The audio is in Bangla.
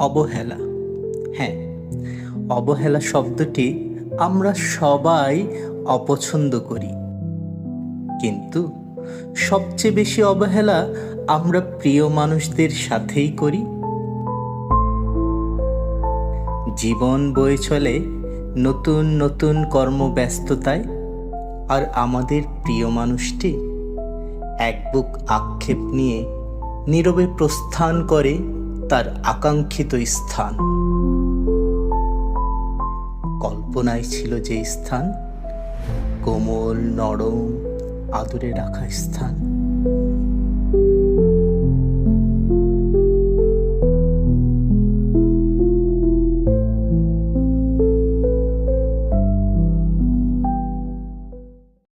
অবহেলা। হ্যাঁ, অবহেলা শব্দটি আমরা সবাই অপছন্দ করি, কিন্তু সবচেয়ে বেশি অবহেলা আমরা প্রিয় মানুষদের সাথেই করি। জীবন বয়ে চলে নতুন নতুন কর্মব্যস্ততায়, আর আমাদের প্রিয় মানুষটি এক বুক আক্ষেপ নিয়ে নীরবে প্রস্থান করে তার আকাঙ্ক্ষিত স্থান। কল্পনায় ছিল যে স্থান, কোমল নরম আদরে রাখা স্থান,